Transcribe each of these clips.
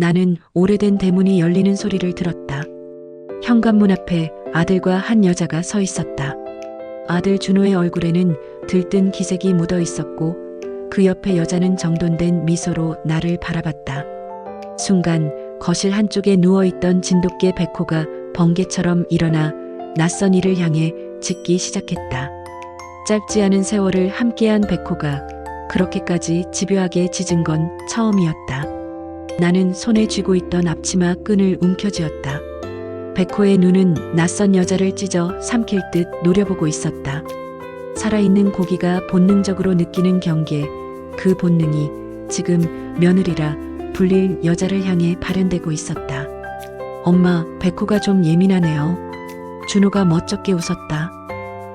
나는 오래된 대문이 열리는 소리를 들었다. 현관문 앞에 아들과 한 여자가 서 있었다. 아들 준호의 얼굴에는 들뜬 기색이 묻어 있었고 그 옆에 여자는 정돈된 미소로 나를 바라봤다. 순간 거실 한쪽에 누워있던 진돗개 백호가 번개처럼 일어나 낯선 이를 향해 짖기 시작했다. 짧지 않은 세월을 함께한 백호가 그렇게까지 집요하게 짖은 건 처음이었다. 나는 손에 쥐고 있던 앞치마 끈을 움켜쥐었다. 백호의 눈은 낯선 여자를 찢어 삼킬 듯 노려보고 있었다. 살아있는 고기가 본능적으로 느끼는 경계, 그 본능이 지금 며느리라 불릴 여자를 향해 발현되고 있었다. 엄마, 백호가 좀 예민하네요. 준호가 멋쩍게 웃었다.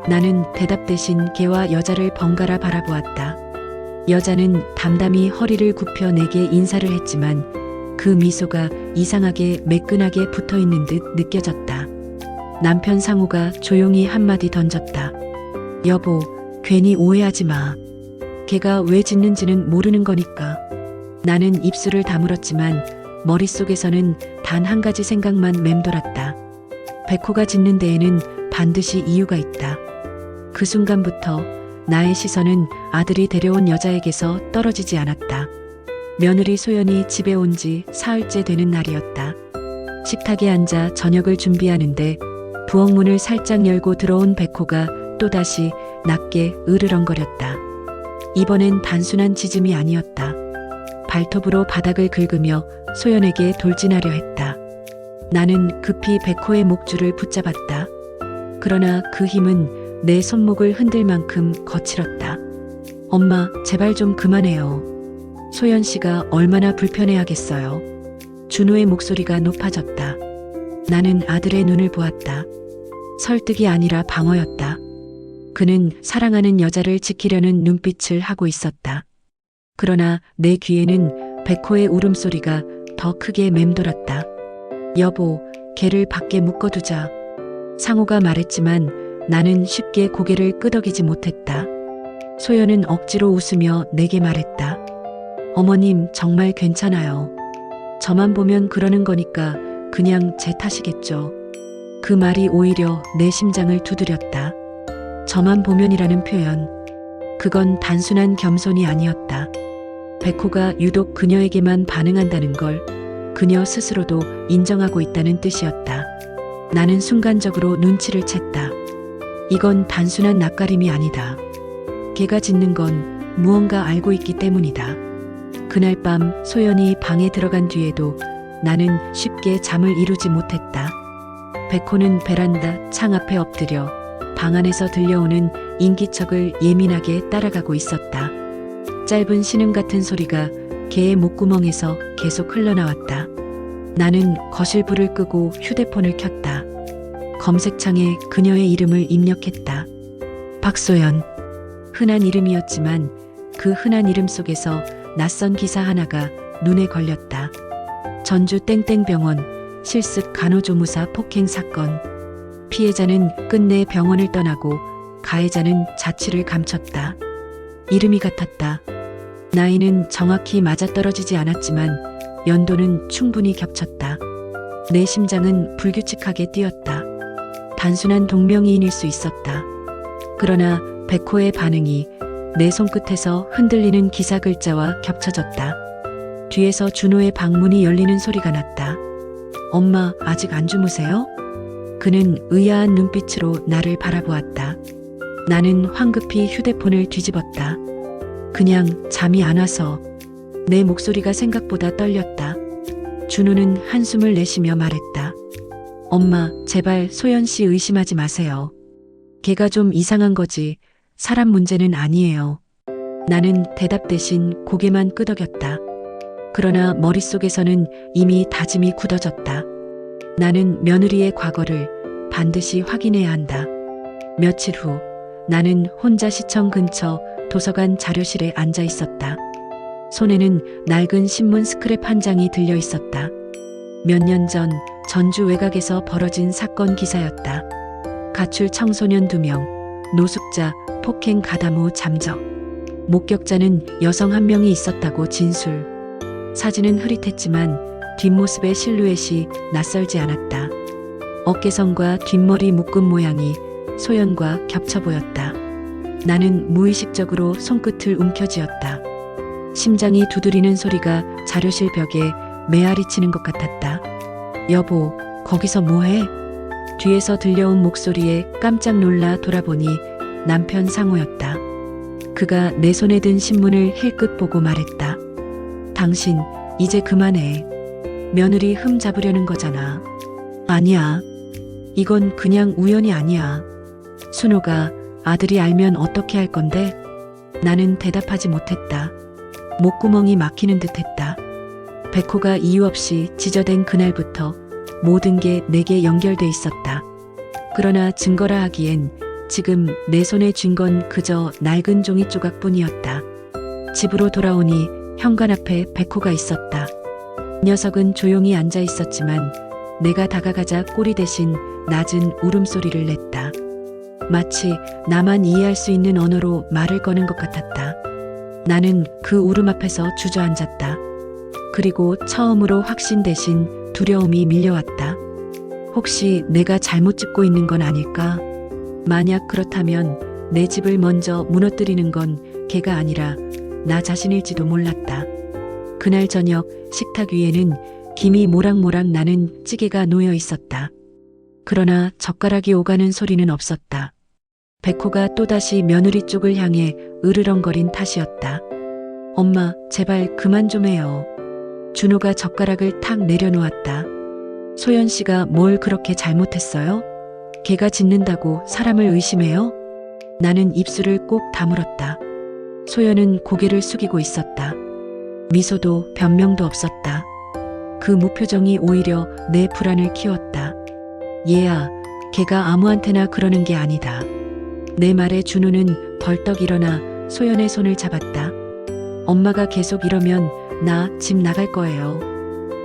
나는 대답 대신 개와 여자를 번갈아 바라보았다. 여자는 담담히 허리를 굽혀 내게 인사를 했지만 그 미소가 이상하게 매끈하게 붙어있는 듯 느껴졌다. 남편 상우가 조용히 한마디 던졌다. 여보, 괜히 오해하지 마. 걔가 왜 짖는지는 모르는 거니까. 나는 입술을 다물었지만 머릿속에서는 단 한 가지 생각만 맴돌았다. 백호가 짖는 데에는 반드시 이유가 있다. 그 순간부터 나의 시선은 아들이 데려온 여자에게서 떨어지지 않았다. 며느리 소연이 집에 온 지 사흘째 되는 날이었다. 식탁에 앉아 저녁을 준비하는데 부엌문을 살짝 열고 들어온 백호가 또다시 낮게 으르렁거렸다. 이번엔 단순한 짖음이 아니었다. 발톱으로 바닥을 긁으며 소연에게 돌진하려 했다. 나는 급히 백호의 목줄을 붙잡았다. 그러나 그 힘은 내 손목을 흔들 만큼 거칠었다. 엄마, 제발 좀 그만해요. 소연 씨가 얼마나 불편해하겠어요. 준호의 목소리가 높아졌다. 나는 아들의 눈을 보았다. 설득이 아니라 방어였다. 그는 사랑하는 여자를 지키려는 눈빛을 하고 있었다. 그러나 내 귀에는 백호의 울음소리가 더 크게 맴돌았다. 여보, 걔를 밖에 묶어두자. 상우가 말했지만 나는 쉽게 고개를 끄덕이지 못했다. 소연은 억지로 웃으며 내게 말했다. 어머님, 정말 괜찮아요. 저만 보면 그러는 거니까 그냥 제 탓이겠죠. 그 말이 오히려 내 심장을 두드렸다. 저만 보면이라는 표현. 그건 단순한 겸손이 아니었다. 백호가 유독 그녀에게만 반응한다는 걸 그녀 스스로도 인정하고 있다는 뜻이었다. 나는 순간적으로 눈치를 챘다. 이건 단순한 낯가림이 아니다. 걔가 짖는 건 무언가 알고 있기 때문이다. 그날 밤 소연이 방에 들어간 뒤에도 나는 쉽게 잠을 이루지 못했다. 백호는 베란다 창 앞에 엎드려 방 안에서 들려오는 인기척을 예민하게 따라가고 있었다. 짧은 신음 같은 소리가 개의 목구멍에서 계속 흘러나왔다. 나는 거실 불을 끄고 휴대폰을 켰다. 검색창에 그녀의 이름을 입력했다. 박소연. 흔한 이름이었지만 그 흔한 이름 속에서 낯선 기사 하나가 눈에 걸렸다. 전주 땡땡병원 실습 간호조무사 폭행 사건. 피해자는 끝내 병원을 떠나고 가해자는 자취를 감췄다. 이름이 같았다. 나이는 정확히 맞아떨어지지 않았지만 연도는 충분히 겹쳤다. 내 심장은 불규칙하게 뛰었다. 단순한 동명이인일 수 있었다. 그러나 백호의 반응이 내 손끝에서 흔들리는 기사 글자와 겹쳐졌다. 뒤에서 준호의 방문이 열리는 소리가 났다. 엄마, 아직 안 주무세요? 그는 의아한 눈빛으로 나를 바라보았다. 나는 황급히 휴대폰을 뒤집었다. 그냥 잠이 안 와서. 내 목소리가 생각보다 떨렸다. 준호는 한숨을 내쉬며 말했다. 엄마, 제발 소연 씨 의심하지 마세요. 걔가 좀 이상한 거지 사람 문제는 아니에요. 나는 대답 대신 고개만 끄덕였다. 그러나 머릿속에서는 이미 다짐이 굳어졌다. 나는 며느리의 과거를 반드시 확인해야 한다. 며칠 후 나는 혼자 시청 근처 도서관 자료실에 앉아 있었다. 손에는 낡은 신문 스크랩 한 장이 들려 있었다. 몇 년 전 전주 외곽에서 벌어진 사건 기사였다. 가출 청소년 2명, 노숙자, 폭행 가담 후 잠적. 목격자는 여성 1명이 있었다고 진술. 사진은 흐릿했지만 뒷모습의 실루엣이 낯설지 않았다. 어깨선과 뒷머리 묶음 모양이 소연과 겹쳐 보였다. 나는 무의식적으로 손끝을 움켜쥐었다. 심장이 두드리는 소리가 자료실 벽에 메아리 치는 것 같았다. 여보, 거기서 뭐해? 뒤에서 들려온 목소리에 깜짝 놀라 돌아보니 남편 상호였다. 그가 내 손에 든 신문을 힐끗 보고 말했다. 당신, 이제 그만해. 며느리 흠 잡으려는 거잖아. 아니야. 이건 그냥 우연이 아니야. 순호가 아들이 알면 어떻게 할 건데? 나는 대답하지 못했다. 목구멍이 막히는 듯 했다. 백호가 이유 없이 지저댄 그날부터 모든 게 내게 연결돼 있었다. 그러나 증거라 하기엔 지금 내 손에 쥔 건 그저 낡은 종이 조각뿐이었다. 집으로 돌아오니 현관 앞에 백호가 있었다. 녀석은 조용히 앉아 있었지만 내가 다가가자 꼬리 대신 낮은 울음소리를 냈다. 마치 나만 이해할 수 있는 언어로 말을 거는 것 같았다. 나는 그 울음 앞에서 주저앉았다. 그리고 처음으로 확신 대신 두려움이 밀려왔다. 혹시 내가 잘못 짚고 있는 건 아닐까? 만약 그렇다면 내 집을 먼저 무너뜨리는 건 걔가 아니라 나 자신일지도 몰랐다. 그날 저녁 식탁 위에는 김이 모락모락 나는 찌개가 놓여 있었다. 그러나 젓가락이 오가는 소리는 없었다. 백호가 또다시 며느리 쪽을 향해 으르렁거린 탓이었다. 엄마, 제발 그만 좀 해요. 준호가 젓가락을 탁 내려놓았다. 소연 씨가 뭘 그렇게 잘못했어요? 걔가 짖는다고 사람을 의심해요? 나는 입술을 꼭 다물었다. 소연은 고개를 숙이고 있었다. 미소도 변명도 없었다. 그 무표정이 오히려 내 불안을 키웠다. 얘야, 걔가 아무한테나 그러는 게 아니다. 내 말에 준호는 벌떡 일어나 소연의 손을 잡았다. 엄마가 계속 이러면 나 집 나갈 거예요.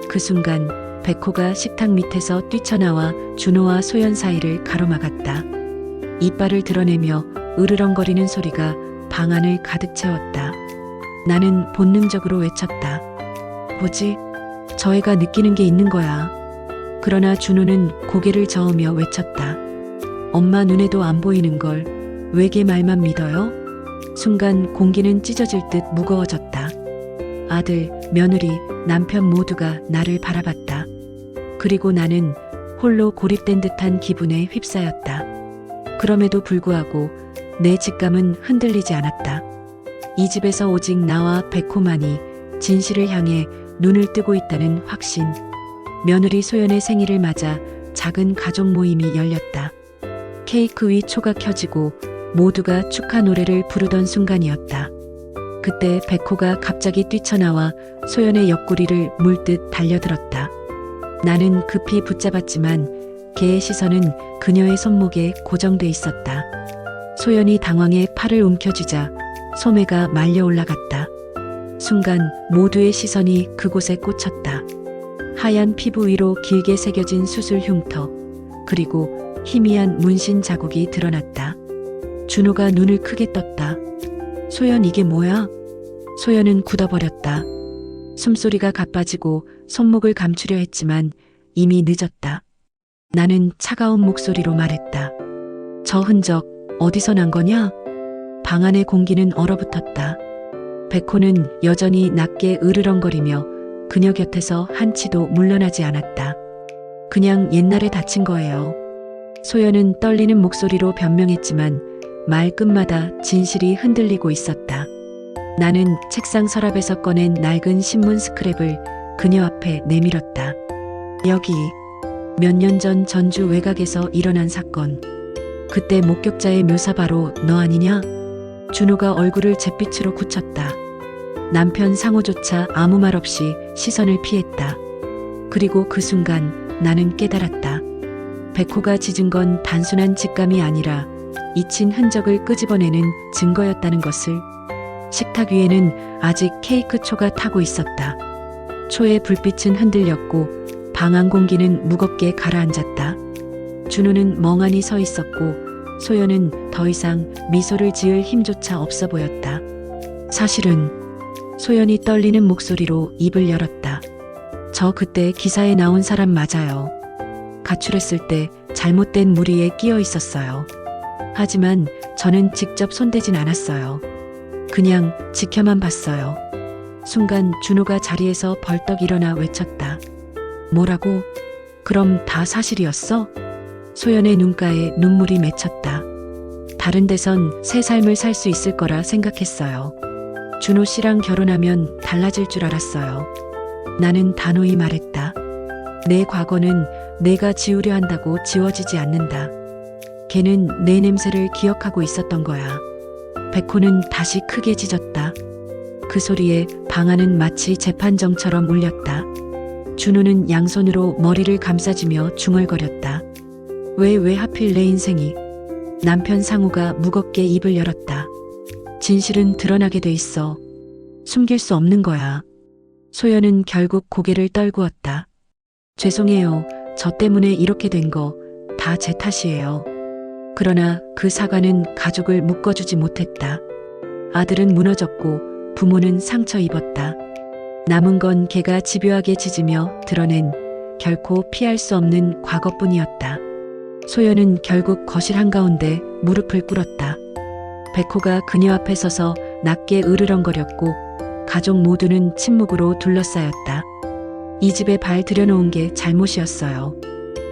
그 순간 백호가 식탁 밑에서 뛰쳐나와 준호와 소연 사이를 가로막았다. 이빨을 드러내며 으르렁거리는 소리가 방 안을 가득 채웠다. 나는 본능적으로 외쳤다. 뭐지? 저 애가 느끼는 게 있는 거야. 그러나 준호는 고개를 저으며 외쳤다. 엄마 눈에도 안 보이는 걸 왜 걔 말만 믿어요? 순간 공기는 찢어질 듯 무거워졌다. 아들, 며느리, 남편 모두가 나를 바라봤다. 그리고 나는 홀로 고립된 듯한 기분에 휩싸였다. 그럼에도 불구하고 내 직감은 흔들리지 않았다. 이 집에서 오직 나와 백호만이 진실을 향해 눈을 뜨고 있다는 확신. 며느리 소연의 생일을 맞아 작은 가족 모임이 열렸다. 케이크 위 초가 켜지고 모두가 축하 노래를 부르던 순간이었다. 그때 백호가 갑자기 뛰쳐나와 소연의 옆구리를 물듯 달려들었다. 나는 급히 붙잡았지만 걔의 시선은 그녀의 손목에 고정돼 있었다. 소연이 당황해 팔을 움켜쥐자 소매가 말려 올라갔다. 순간 모두의 시선이 그곳에 꽂혔다. 하얀 피부 위로 길게 새겨진 수술 흉터, 그리고 희미한 문신 자국이 드러났다. 준호가 눈을 크게 떴다. 소연, 이게 뭐야? 소연은 굳어버렸다. 숨소리가 가빠지고 손목을 감추려 했지만 이미 늦었다. 나는 차가운 목소리로 말했다. 저 흔적 어디서 난 거냐? 방 안의 공기는 얼어붙었다. 백호는 여전히 낮게 으르렁거리며 그녀 곁에서 한치도 물러나지 않았다. 그냥 옛날에 다친 거예요. 소연은 떨리는 목소리로 변명했지만 말끝마다 진실이 흔들리고 있었다. 나는 책상 서랍에서 꺼낸 낡은 신문 스크랩을 그녀 앞에 내밀었다. 여기, 몇 년 전 전주 외곽에서 일어난 사건. 그때 목격자의 묘사 바로 너 아니냐? 준호가 얼굴을 잿빛으로 굳혔다. 남편 상호조차 아무 말 없이 시선을 피했다. 그리고 그 순간 나는 깨달았다. 백호가 짖은 건 단순한 직감이 아니라 잊힌 흔적을 끄집어내는 증거였다는 것을. 식탁 위에는 아직 케이크 초가 타고 있었다. 초의 불빛은 흔들렸고 방 안 공기는 무겁게 가라앉았다. 준호는 멍하니 서 있었고 소연은 더 이상 미소를 지을 힘조차 없어 보였다. 사실은, 소연이 떨리는 목소리로 입을 열었다. 저 그때 기사에 나온 사람 맞아요. 가출했을 때 잘못된 무리에 끼어 있었어요. 하지만 저는 직접 손대진 않았어요. 그냥 지켜만 봤어요. 순간 준호가 자리에서 벌떡 일어나 외쳤다. 뭐라고? 그럼 다 사실이었어? 소연의 눈가에 눈물이 맺혔다. 다른 데선 새 삶을 살 수 있을 거라 생각했어요. 준호 씨랑 결혼하면 달라질 줄 알았어요. 나는 단호히 말했다. 내 과거는 내가 지우려 한다고 지워지지 않는다. 걔는 내 냄새를 기억하고 있었던 거야. 백호는 다시 크게 짖었다. 그 소리에 방 안은 마치 재판정처럼 울렸다. 준호는 양손으로 머리를 감싸지며 중얼거렸다. 왜 하필 내 인생이? 남편 상우가 무겁게 입을 열었다. 진실은 드러나게 돼 있어. 숨길 수 없는 거야. 소연은 결국 고개를 떨구었다. 죄송해요. 저 때문에 이렇게 된 거 다 제 탓이에요. 그러나 그 사과는 가족을 묶어주지 못했다. 아들은 무너졌고 부모는 상처 입었다. 남은 건 걔가 집요하게 짖으며 드러낸 결코 피할 수 없는 과거뿐이었다. 소연은 결국 거실 한가운데 무릎을 꿇었다. 백호가 그녀 앞에 서서 낮게 으르렁거렸고 가족 모두는 침묵으로 둘러싸였다. 이 집에 발 들여놓은 게 잘못이었어요.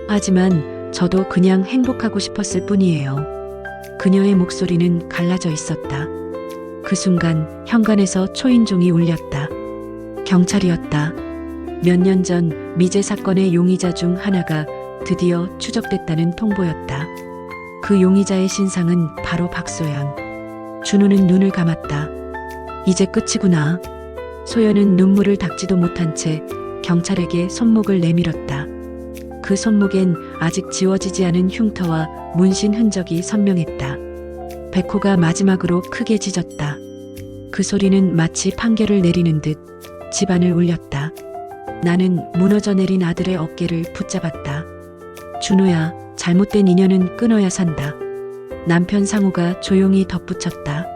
하지만 저도 그냥 행복하고 싶었을 뿐이에요. 그녀의 목소리는 갈라져 있었다. 그 순간 현관에서 초인종이 울렸다. 경찰이었다. 몇 년 전 미제 사건의 용의자 중 하나가 드디어 추적됐다는 통보였다. 그 용의자의 신상은 바로 박소연. 준호는 눈을 감았다. 이제 끝이구나. 소연은 눈물을 닦지도 못한 채 경찰에게 손목을 내밀었다. 그 손목엔 아직 지워지지 않은 흉터와 문신 흔적이 선명했다. 백호가 마지막으로 크게 짖었다. 그 소리는 마치 판결을 내리는 듯 집안을 울렸다. 나는 무너져 내린 아들의 어깨를 붙잡았다. 준호야, 잘못된 인연은 끊어야 산다. 남편 상우가 조용히 덧붙였다.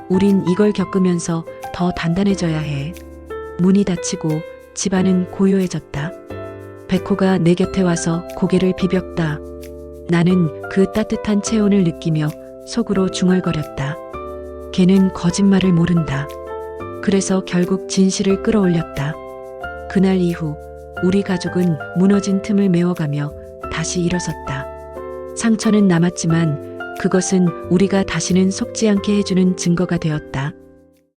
우린 이걸 겪으면서 더 단단해져야 해. 문이 닫히고 집안은 고요해졌다. 백호가 내 곁에 와서 고개를 비볐다. 나는 그 따뜻한 체온을 느끼며 속으로 중얼거렸다. 걔는 거짓말을 모른다. 그래서 결국 진실을 끌어올렸다. 그날 이후 우리 가족은 무너진 틈을 메워가며 다시 일어섰다. 상처는 남았지만 그것은 우리가 다시는 속지 않게 해주는 증거가 되었다.